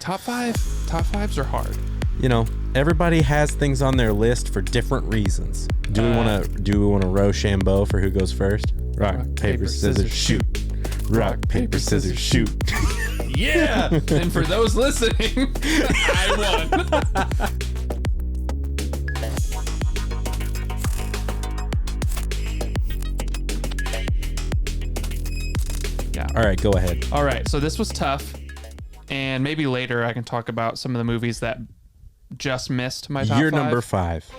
top fives are hard. You know, everybody has things on their list for different reasons. Do we want to Rochambeau for who goes first? Rock, paper, scissors, shoot. Rock, paper, scissors, shoot. Yeah. And for those listening, I won. Yeah. All right, go ahead. All right, so this was tough, and maybe later I can talk about some of the movies that just missed my top You're five. number 5.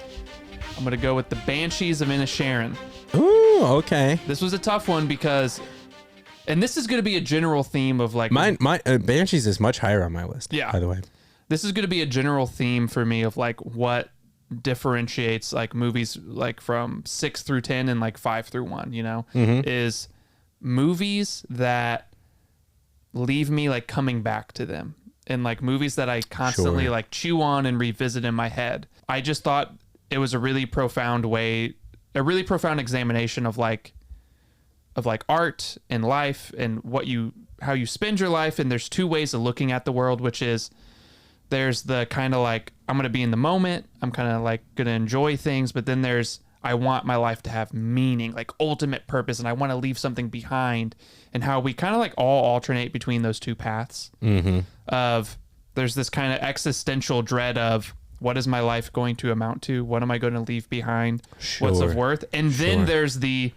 I'm gonna go with the Banshees of Inisherin. Ooh, okay. This was a tough one because, and this is gonna be a general theme of like My Banshees is much higher on my list. Yeah. By the way, this is gonna be a general theme for me of like what differentiates like movies like from 6 through 10 and like 5 through 1. You know, is movies that leave me like coming back to them, and like movies that I constantly like chew on and revisit in my head. I just thought it was a really profound examination of like art and life and how you spend your life. And there's 2 ways of looking at the world, which is there's the kind of like, I'm going to be in the moment. I'm kind of like going to enjoy things. But then there's, I want my life to have meaning, like ultimate purpose, and I want to leave something behind, and how we kind of like all alternate between those 2 paths of there's this kind of existential dread of what is my life going to amount to? What am I going to leave behind? What's of worth? And then there's the,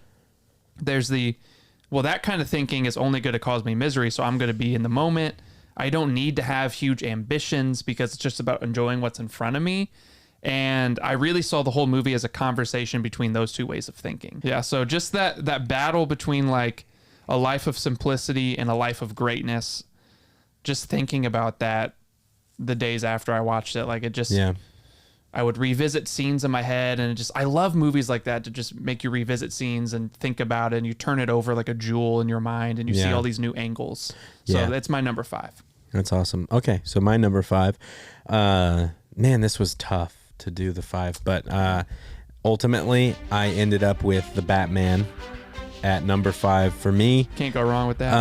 well, that kind of thinking is only going to cause me misery. So I'm going to be in the moment. I don't need to have huge ambitions because it's just about enjoying what's in front of me. And I really saw the whole movie as a conversation between those 2 ways of thinking. Yeah. So just that battle between like a life of simplicity and a life of greatness, just thinking about that the days after I watched it, like it just, I would revisit scenes in my head, and I love movies like that to just make you revisit scenes and think about it, and you turn it over like a jewel in your mind, and you see all these new angles. So that's my number 5. That's awesome. Okay. So my number 5, man, this was tough to do the 5, but ultimately I ended up with the Batman at number 5 for me. Can't go wrong with that.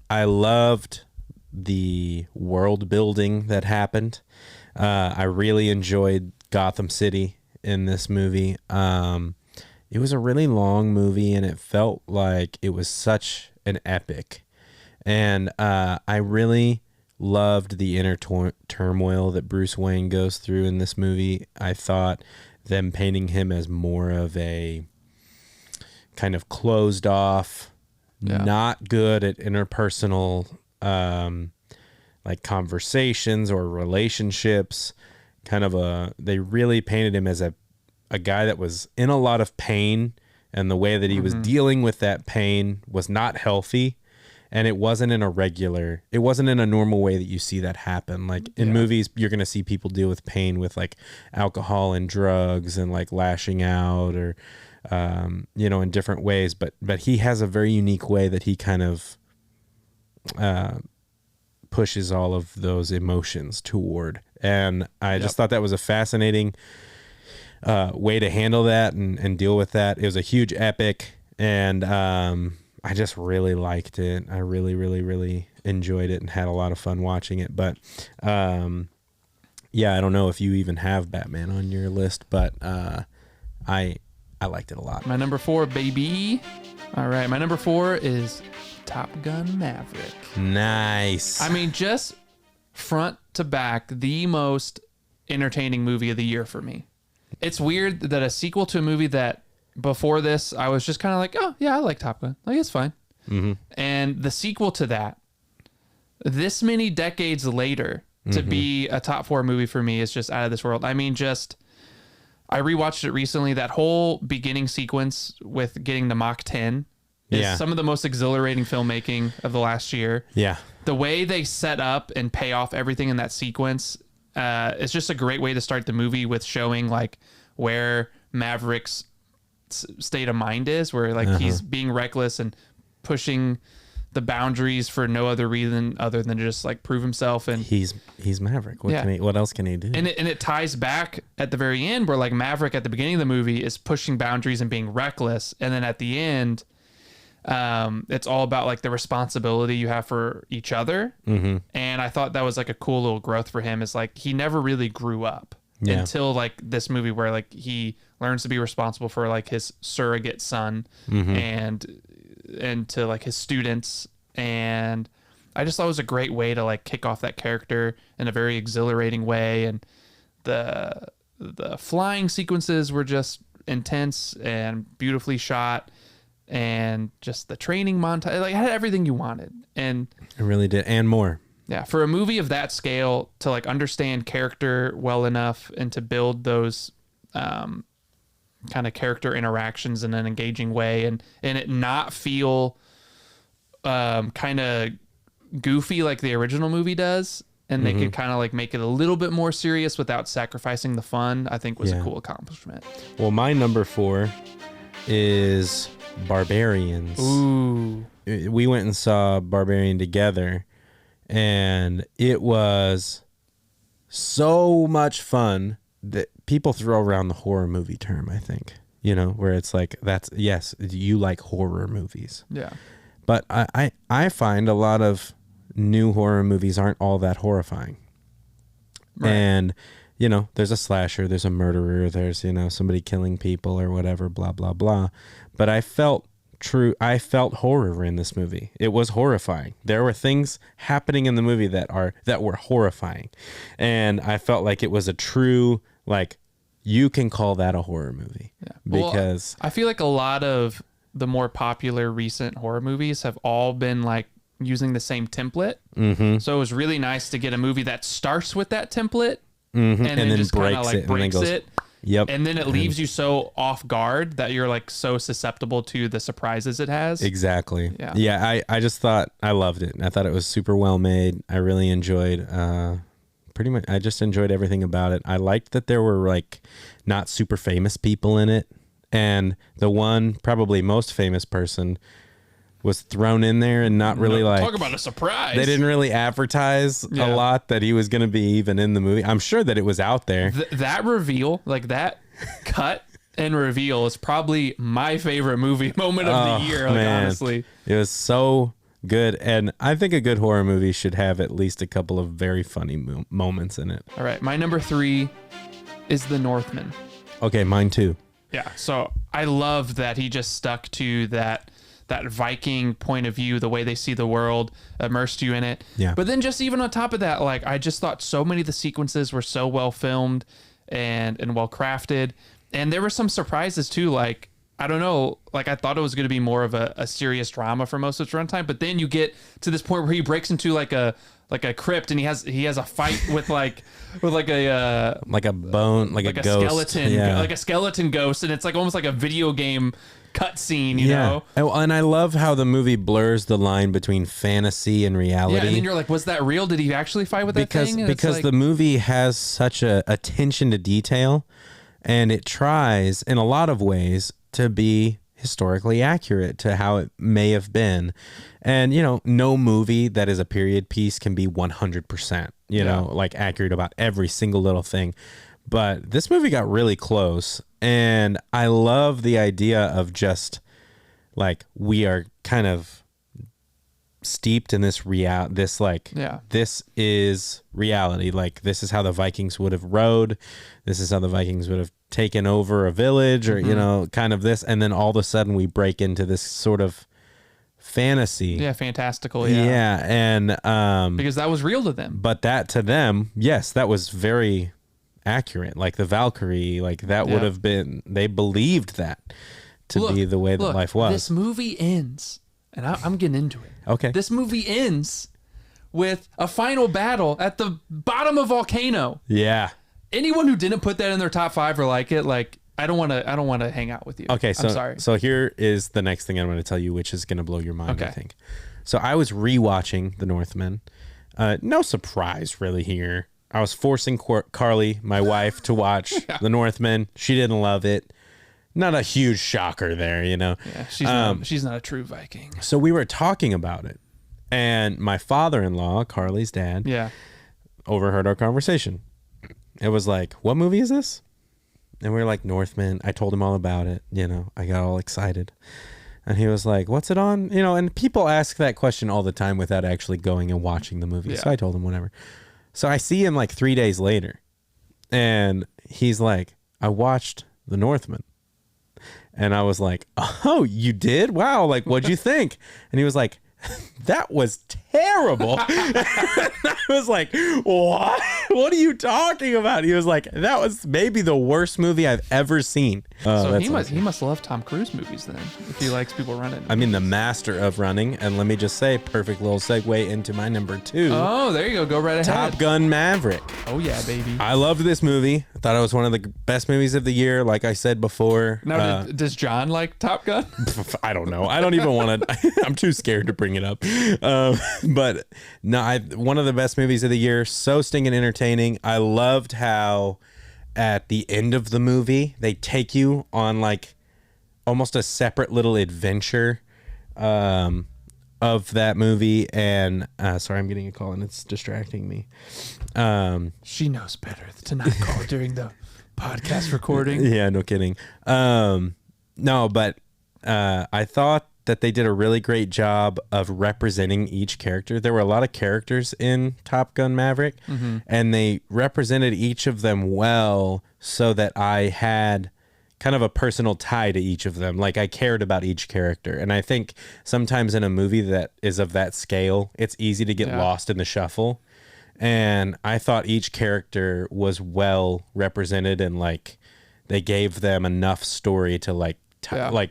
I loved the world building that happened. I really enjoyed Gotham City in this movie. It was a really long movie, and it felt like it was such an epic. And I really loved the inner turmoil that Bruce Wayne goes through in this movie. I thought them painting him as more of a kind of closed off, not good at interpersonal like conversations or relationships, they really painted him as a guy that was in a lot of pain, and the way that he was dealing with that pain was not healthy. And it wasn't in a normal way that you see that happen. Like in movies, you're going to see people deal with pain with like alcohol and drugs and like lashing out or, in different ways. But he has a very unique way that he kind of pushes all of those emotions toward. And I just thought that was a fascinating way to handle that and deal with that. It was a huge epic, and I just really liked it. I really, really, really enjoyed it and had a lot of fun watching it. But I don't know if you even have Batman on your list, but I liked it a lot. My number 4, baby. All right, my number 4 is Top Gun Maverick. Nice. I mean, just front to back, the most entertaining movie of the year for me. It's weird that a sequel to a movie that before this, I was just kind of like, oh, yeah, I like Top Gun. Like, it's fine. And the sequel to that, this many decades later, to be a top 4 movie for me is just out of this world. I mean, I rewatched it recently. That whole beginning sequence with getting to Mach 10 is some of the most exhilarating filmmaking of the last year. Yeah. The way they set up and pay off everything in that sequence, it's just a great way to start the movie with showing like where Maverick's state of mind is, where like he's being reckless and pushing the boundaries for no other reason other than to just like prove himself. And he's Maverick. What else can he do? And it ties back at the very end where like Maverick at the beginning of the movie is pushing boundaries and being reckless, and then at the end It's all about like the responsibility you have for each other. Mm-hmm. And I thought that was like a cool little growth for him, is like he never really grew up until like this movie where like he learns to be responsible for like his surrogate son and to like his students. And I just thought it was a great way to like kick off that character in a very exhilarating way. And the flying sequences were just intense and beautifully shot, and just the training montage, like, it had everything you wanted. And it really did, and more. Yeah, for a movie of that scale, to like understand character well enough and to build those kind of character interactions in an engaging way, and it not feel kind of goofy like the original movie does, and they could kind of like make it a little bit more serious without sacrificing the fun, I think was a cool accomplishment. Well, my number 4 is Barbarians. Ooh. We went and saw Barbarian together, and it was so much fun. That people throw around the horror movie term, I think, you know, where it's like, that's, yes, you like horror movies. Yeah. But I find a lot of new horror movies aren't all that horrifying. Right. And, you know, there's a slasher, there's a murderer, there's, you know, somebody killing people or whatever, blah, blah, blah. But I felt horror in this movie. It was horrifying. There were things happening in the movie that were horrifying. And I felt like it was a true, like, you can call that a horror movie. Yeah. Because I feel like a lot of the more popular recent horror movies have all been like using the same template. Mm-hmm. So it was really nice to get a movie that starts with that template and then just kind of like breaks it. Yep. And then it leaves you so off guard that you're like so susceptible to the surprises it has. Exactly. Yeah. I just thought, I loved it. I thought it was super well made. I really enjoyed, pretty much, I just enjoyed everything about it. I liked that there were like not super famous people in it. And the one probably most famous person was thrown in there and not really like... Talk about a surprise. They didn't really advertise a lot that he was going to be even in the movie. I'm sure that it was out there. That reveal, like that cut and reveal is probably my favorite movie moment of the year, like, honestly. It was so good. And I think a good horror movie should have at least a couple of very funny moments in it. All right. My number 3 is The Northman. Okay, mine too. Yeah, so I love that he just stuck to that Viking point of view, the way they see the world, immersed you in it. Yeah. But then just even on top of that, like, I just thought so many of the sequences were so well filmed and well crafted. And there were some surprises too, like, I don't know, like I thought it was going to be more of a serious drama for most of its runtime, but then you get to this point where he breaks into like a crypt and he has a fight with a bone, like a ghost. Skeleton, like a skeleton ghost, and it's like almost like a video game cutscene, you know? And I love how the movie blurs the line between fantasy and reality. Yeah, and then you're like, was that real? Did he actually fight with that thing? And because like, the movie has such a attention to detail, and it tries in a lot of ways to be historically accurate to how it may have been. And, you know, no movie that is a period piece can be 100%, you know, like accurate about every single little thing. But this movie got really close. And I love the idea of just like, we are kind of steeped in this this is reality. Like, this is how the Vikings would have rode. This is how the Vikings would have taken over a village, or, you know, kind of this. And then all of a sudden we break into this sort of fantasy. Yeah, fantastical. Yeah. And because that was real to them. But that to them, yes, that was very accurate. Like the Valkyrie, like that would have been, they believed that to be the way that life was. This movie ends, and I'm getting into it. Okay. This movie ends with a final battle at the bottom of a volcano. Yeah. Anyone who didn't put that in their top 5 or like it, like, I don't want to hang out with you. Okay, so I'm sorry. So here is the next thing I'm going to tell you, which is going to blow your mind, I think. So I was rewatching The Northman. No surprise really here. I was forcing Carly, my wife, to watch The Northman. She didn't love it. Not a huge shocker there, you know. Yeah, she's not a true Viking. So we were talking about it, and my father-in-law, Carly's dad, overheard our conversation. It was like, what movie is this? And we were like, Northman. I told him all about it. You know, I got all excited. And he was like, what's it on? You know, and people ask that question all the time without actually going and watching the movie. So I told him whatever. So I see him like 3 days later and he's like, I watched The Northman. And I was like, oh, you did? Wow. Like, what'd you think? And he was like, that was terrible. I was like, what? What are you talking about? He was like, that was maybe the worst movie I've ever seen. So he must love Tom Cruise movies then, if he likes people running. I mean, the master of running. And let me just say, perfect little segue into my number 2. Oh, there you go. Go right ahead. Top Gun Maverick. Oh, yeah, baby. I loved this movie. I thought it was one of the best movies of the year, like I said before. Now, does John like Top Gun? I don't know. I don't even want to. I'm too scared to bring it up. But no, one of the best movies of the year. So stinking entertaining. I loved how at the end of the movie they take you on like almost a separate little adventure of that movie. And sorry, I'm getting a call and it's distracting me. She knows better to not call during the podcast recording. Yeah, no kidding. No, but I thought that they did a really great job of representing each character. There were a lot of characters in Top Gun Maverick, and they represented each of them well so that I had kind of a personal tie to each of them. Like I cared about each character. And I think sometimes in a movie that is of that scale, it's easy to get lost in the shuffle. And I thought each character was well represented and like they gave them enough story to like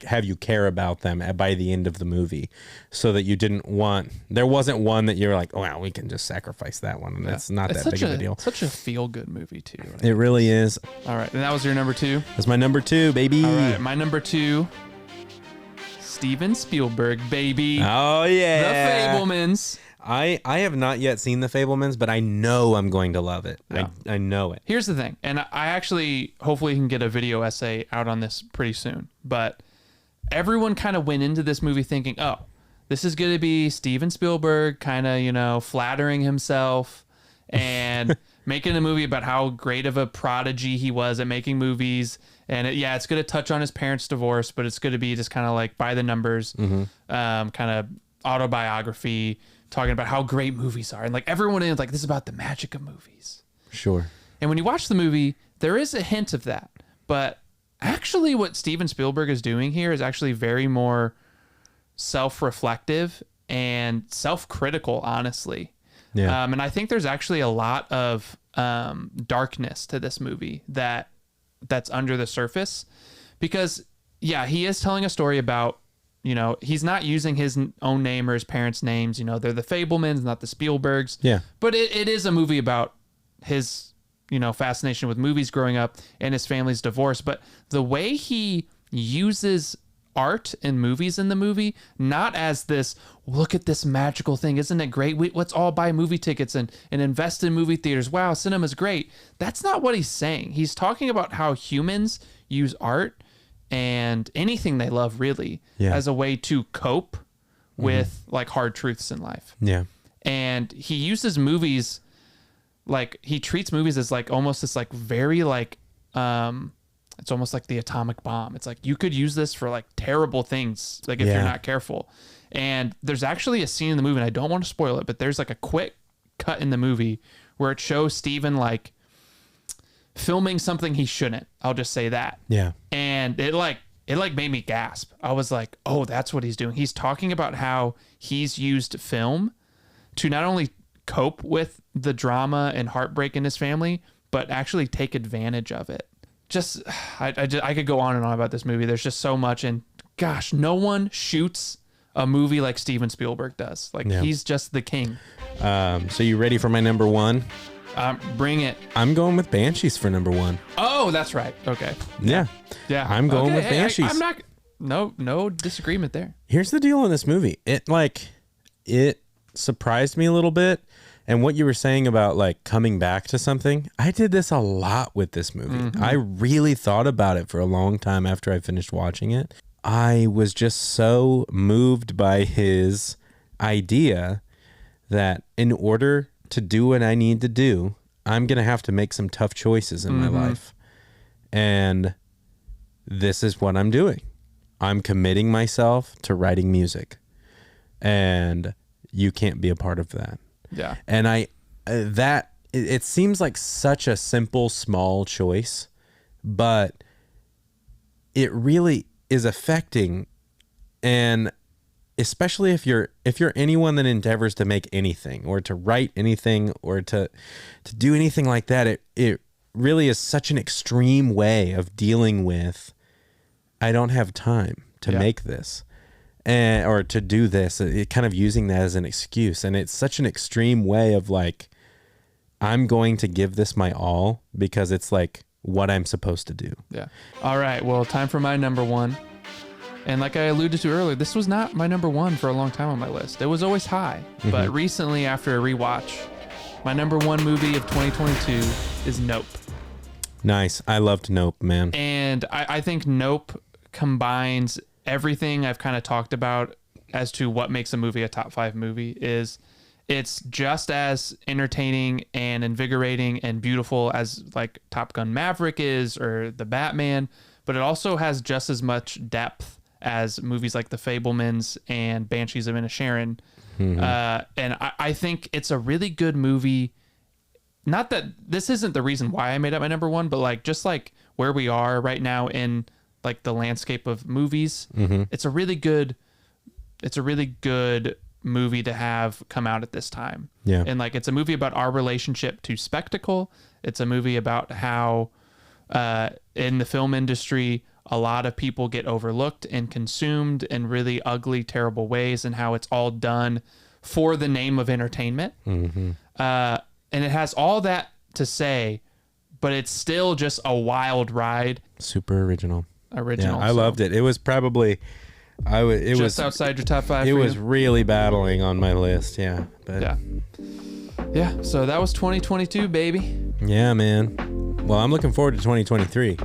have you care about them by the end of the movie, so that you didn't want, there wasn't one that you're like, oh wow, we can just sacrifice that one, and that's not that big of a deal. Such a feel good movie too. Right? It really is. All right, and that was your number 2. That's my number 2, baby. All right, my number 2, Steven Spielberg, baby. Oh yeah, The Fabelmans. I have not yet seen The Fabelmans, but I know I'm going to love it. Yeah. I know it. Here's the thing, and I actually hopefully can get a video essay out on this pretty soon, but everyone kind of went into this movie thinking, oh, this is going to be Steven Spielberg kind of, you know, flattering himself and making a movie about how great of a prodigy he was at making movies. And it's going to touch on his parents' divorce, but it's going to be just kind of like by the numbers, kind of autobiography, talking about how great movies are. And like everyone is like, this is about the magic of movies. Sure. And when you watch the movie, there is a hint of that. But actually what Steven Spielberg is doing here is actually very more self-reflective and self-critical, honestly. Yeah. And I think there's actually a lot of darkness to this movie that's under the surface. Because, yeah, he is telling a story about, you know, he's not using his own name or his parents' names. You know, they're the Fabelmans, not the Spielbergs. Yeah. But it is a movie about his, you know, fascination with movies growing up and his family's divorce. But the way he uses art and movies in the movie, not as this, look at this magical thing. Isn't it great? Let's all buy movie tickets and invest in movie theaters. Wow, cinema's great. That's not what he's saying. He's talking about how humans use art and anything they love really as a way to cope with like hard truths in life. Yeah. And he uses movies, like he treats movies as like almost this like very like, it's almost like the atomic bomb. It's like you could use this for like terrible things, like if you're not careful. And there's actually a scene in the movie, and I don't want to spoil it, but there's like a quick cut in the movie where it shows Steven like filming something he shouldn't. I'll just say that. Yeah. And it made me gasp. I was like, oh, that's what he's doing. He's talking about how he's used film to not only cope with the drama and heartbreak in his family, but actually take advantage of it. Just, I could go on and on about this movie. There's just so much. And gosh, no one shoots a movie like Steven Spielberg does. Like he's just the king. So you ready for my number 1? Bring it. I'm going with Banshees for number 1. Oh, that's right. Okay. Yeah. I'm going with Banshees. I'm not. No disagreement there. Here's the deal in this movie. It surprised me a little bit. And what you were saying about like coming back to something, I did this a lot with this movie. I really thought about it for a long time after I finished watching it. I was just so moved by his idea that in order to do what I need to do, I'm going to have to make some tough choices in my life. And this is what I'm doing. I'm committing myself to writing music, and you can't be a part of that. Yeah. And it seems like such a simple, small choice, but it really is affecting. And especially if you're anyone that endeavors to make anything or to write anything or to do anything like that, it really is such an extreme way of dealing with, I don't have time to make this or to do this, kind of using that as an excuse. And it's such an extreme way of like, I'm going to give this my all because it's like what I'm supposed to do. Yeah. All right. Well, time for my number one. And like I alluded to earlier, this was not my number one for a long time on my list. It was always high. Mm-hmm. But recently, after a rewatch, my number one movie of 2022 is Nope. Nice. I loved Nope, man. And I think Nope combines everything I've kind of talked about as to what makes a movie a top 5 movie. It's just as entertaining and invigorating and beautiful as like Top Gun Maverick is or The Batman, but it also has just as much depth as movies like The Fabelmans and Banshees of Inisherin. Mm-hmm. And I think it's a really good movie. Not that this isn't the reason why I made up my number one, but like just like where we are right now in like the landscape of movies, mm-hmm. It's a really good movie to have come out at this time. Yeah. And like, it's a movie about our relationship to spectacle. It's a movie about how, in the film industry, a lot of people get overlooked and consumed in really ugly, terrible ways, and how it's all done for the name of entertainment. Mm-hmm. And it has all that to say, but it's still just a wild ride. Super original. Yeah, I loved it. It was probably... It just was outside your top 5. It was really battling on my list, yeah. But yeah. So that was 2022, baby. Yeah, man. Well, I'm looking forward to 2023.